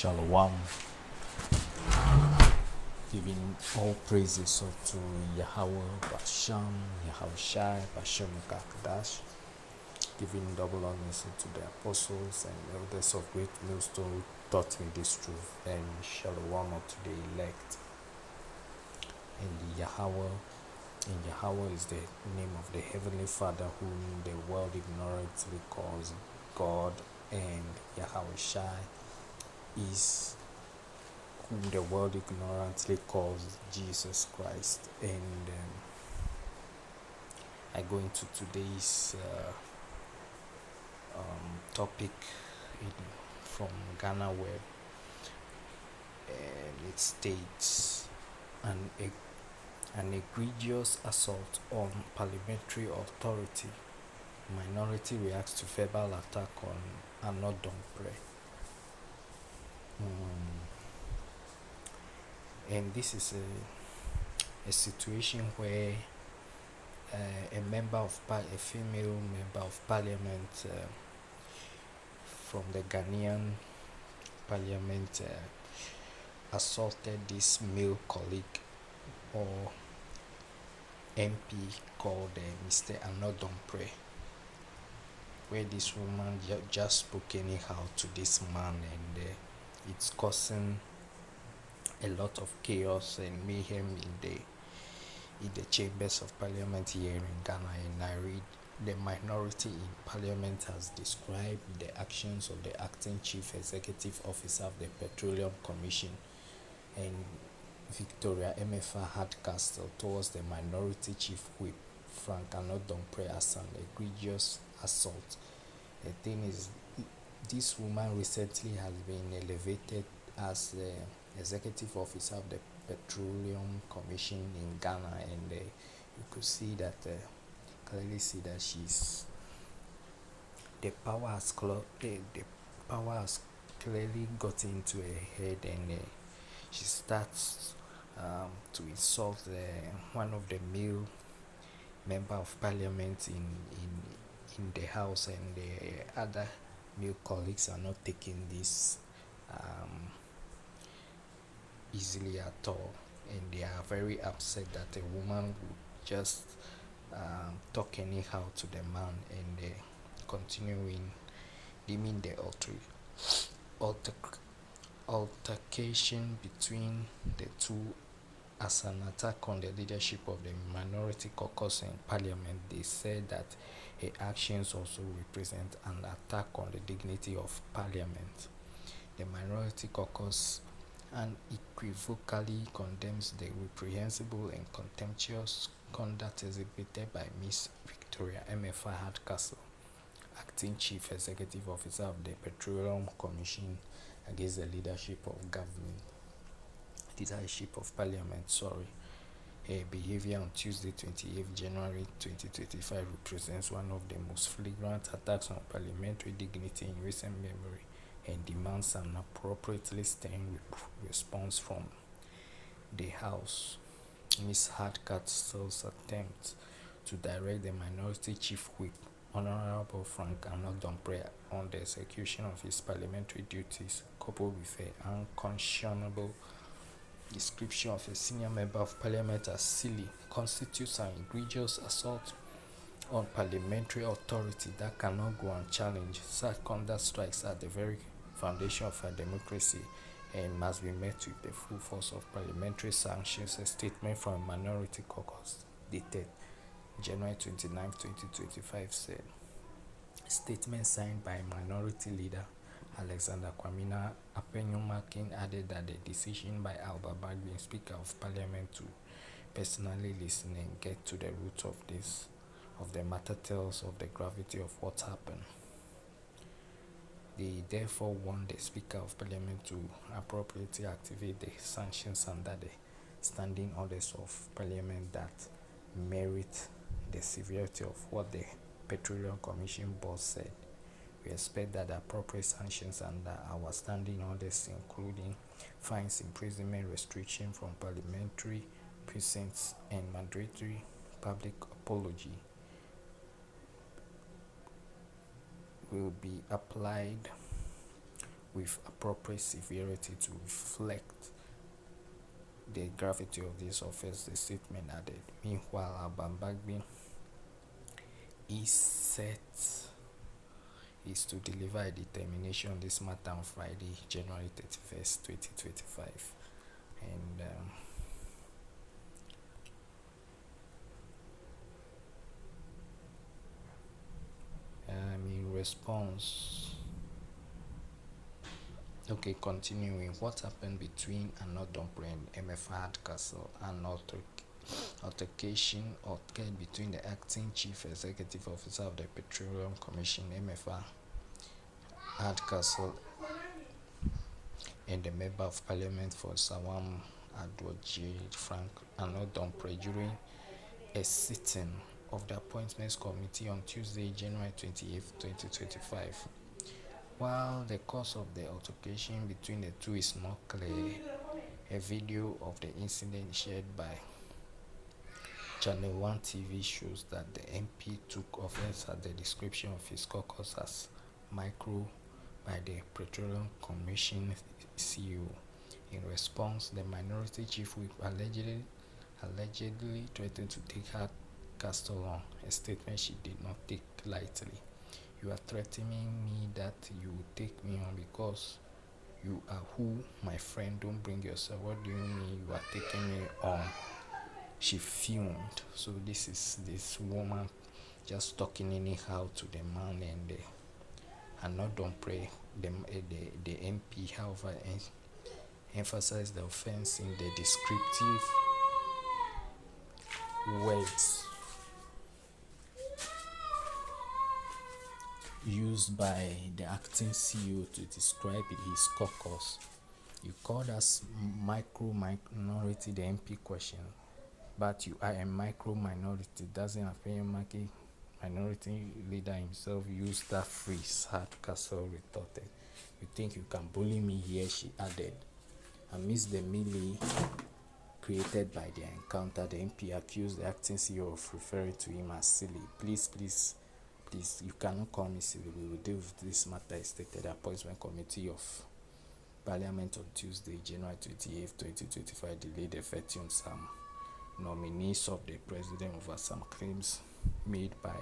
Shalom, giving all praises unto Yahweh, Basham, Yahushai, Bashem Kakadash, giving double honors to the apostles and elders of great millstone who taught me this truth, and Shalom unto the elect. And Yahweh is the name of the Heavenly Father, whom the world ignorantly calls God, and Yahushai is whom the world ignorantly calls Jesus Christ. And I go into today's topic from Ghana Web, and it states an egregious assault on parliamentary authority. Minority reacts to verbal attack on Anodompre. And this is a situation where a female member of parliament from the Ghanaian Parliament assaulted this male colleague or MP called Mr. Anodompre, where this woman just spoke anyhow to this man, and it's causing a lot of chaos and mayhem in the chambers of parliament here in Ghana. And I read, the minority in parliament has described the actions of the acting chief executive officer of the Petroleum Commission and Victoria MFA Hardcastle towards the minority chief whip Frank Anodompre as an egregious assault. The thing is, this woman recently has been elevated as the executive officer of the Petroleum Commission in Ghana, and you could see that clearly see that the power has clearly got into her head, and she starts to insult one of the male member of parliament in the house, and the other male colleagues are not taking this easily at all, and they are very upset that a woman would just talk anyhow to the man, and continuing deeming the altercation between the two as an attack on the leadership of the minority caucus in parliament. They said that her actions also represent an attack on the dignity of parliament. The minority caucus unequivocally condemns the reprehensible and contemptuous conduct exhibited by Miss Victoria MFA Hardcastle, acting chief executive officer of the Petroleum Commission, against the leadership of parliament. Her behavior on Tuesday, 28th January 2025 represents one of the most flagrant attacks on parliamentary dignity in recent memory, and demands an appropriately stern response from the House. Ms. Hardcastle's attempt to direct the minority chief whip, Honorable Frank Anodompre, on the execution of his parliamentary duties, coupled with an unconscionable description of a senior member of parliament as silly, constitutes an egregious assault on parliamentary authority that cannot go unchallenged. Such conduct strikes at the very foundation of our democracy and must be met with the full force of parliamentary sanctions. A statement from a minority caucus dated January 29, 2025 said. A statement signed by Minority Leader Alexander Kwamina Apenyumakin added that the decision by Alba Bagbin, Speaker of Parliament, to personally listen and get to the root of the matter tells of the gravity of what happened. They therefore want the Speaker of Parliament to appropriately activate the sanctions under the standing orders of Parliament that merit the severity of what the Petroleum Commission board said. We expect that the appropriate sanctions under our standing orders, including fines, imprisonment, restriction from parliamentary precincts, and mandatory public apology, will be applied with appropriate severity to reflect the gravity of this offense, the statement added. Meanwhile, Abambagbe is to deliver a determination on this matter on Friday, January 31st, 2025. And in response, continuing, what happened between Anodompre and MFA Hardcastle, and altercation occurred between the acting chief executive officer of the Petroleum Commission, MFA Hardcastle, and the member of parliament for Sawam Adwoje Frank Anodompre during a sitting of the appointments committee on Tuesday, January 28, 2025. While the cause of the altercation between the two is not clear, a video of the incident shared by Channel 1 TV shows that the MP took offense at the description of his caucus as micro by the Petroleum Commission CEO. In response, the minority chief whip allegedly threatened to take her castle on, a statement she did not take lightly. You are threatening me that you will take me on because you are who, my friend? Don't bring yourself. What do you mean you are taking me on? She fumed. So this is this woman just talking anyhow to the man, and not don't pray. The MP, however, emphasized the offense in the descriptive words used by the acting CEO to describe his caucus. You called us micro minority, the MP question, but you are a micro minority. Doesn't appear minority leader himself used that phrase, Hardcastle retorted. You think you can bully me here, she added. Amidst the melee created by the encounter, the MP accused the acting CEO of referring to him as silly. Please, you cannot call me silly. We will deal with this matter, stated the appointment committee of Parliament on Tuesday, January 28, 2025, delayed the vetting on some nominees of the president over some claims made by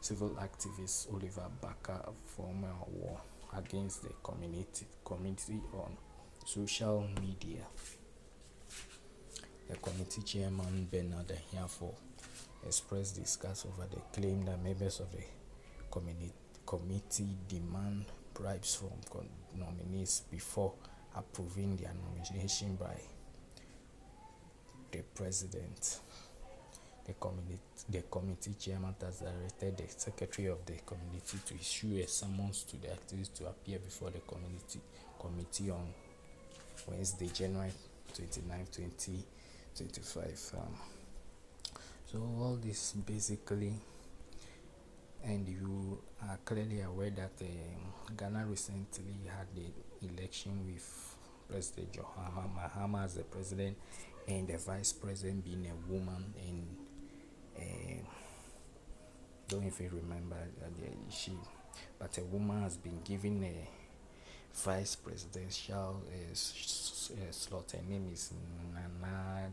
civil activist Oliver Barker, former war against the community on social media. The committee chairman Bernard Ahiafo expressed disgust over the claim that members of the committee demand bribes from nominees before approving their nomination by the president. The committee chairman has directed the secretary of the committee to issue a summons to the activists to appear before the committee on Wednesday, January 29, 2025. So all this basically, and you are clearly aware that Ghana recently had the election with President John Mahama as the president and the vice president being a woman, and don't even remember but a woman has been given a vice presidential slot. Her name is Nana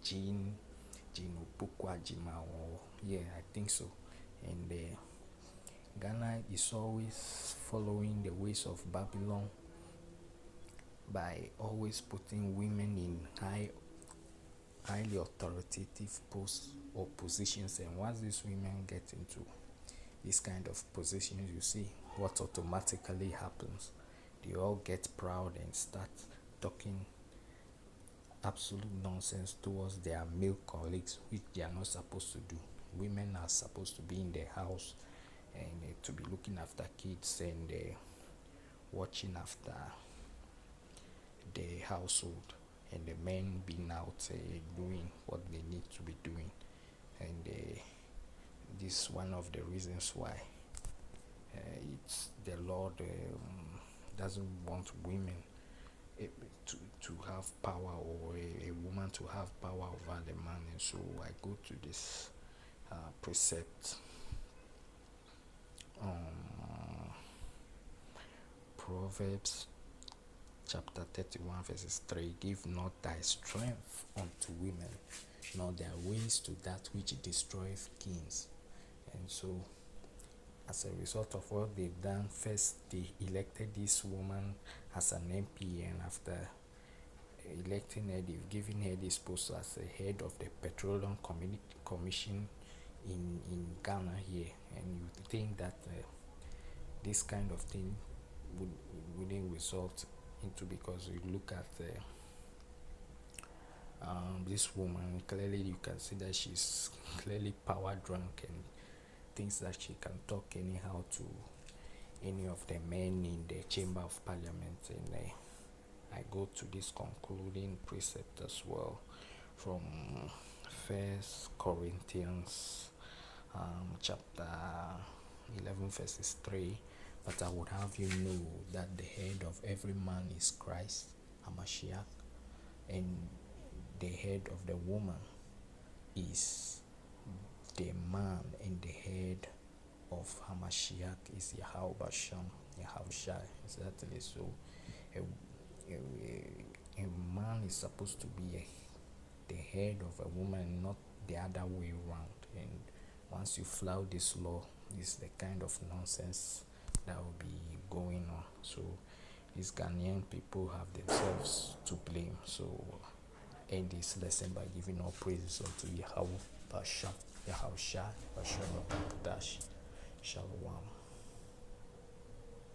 Jean Opukwa Jimao. Yeah, I think so. And Ghana is always following the ways of Babylon by always putting women in highly authoritative posts or positions, and once these women get into this kind of positions, you see what automatically happens. They all get proud and start talking absolute nonsense towards their male colleagues, which they are not supposed to do. Women are supposed to be in the house and to be looking after kids and watching after the household, and the men being out doing what they need to be doing. And this is one of the reasons why it's the Lord doesn't want women to have power, or a woman to have power over the man. And so I go to this precept Proverbs chapter 31 verses 3, give not thy strength unto women, nor their ways to that which destroyeth kings. And so, as a result of what they've done, first they elected this woman as an MP, and after electing her, they've given her this post as the head of the Petroleum Commission in Ghana here. And you think that this kind of thing wouldn't result into, because you look at this woman, clearly you can see that she's clearly power drunk and thinks that she can talk anyhow to any of the men in the chamber of parliament. And I go to this concluding precept as well from First Corinthians chapter 11 verses 3. But I would have you know that the head of every man is Christ, Hamashiach, and the head of the woman is the man, and the head of Hamashiach is Yahushai. Exactly. So a man is supposed to be the head of a woman, not the other way around. And once you flout this law, this is the kind of nonsense that will be going on. So these Ghanaian people have themselves to blame. So end this lesson by giving all praises unto Yahweh, Basha, Yahushai, Basha, Dash, Shalom.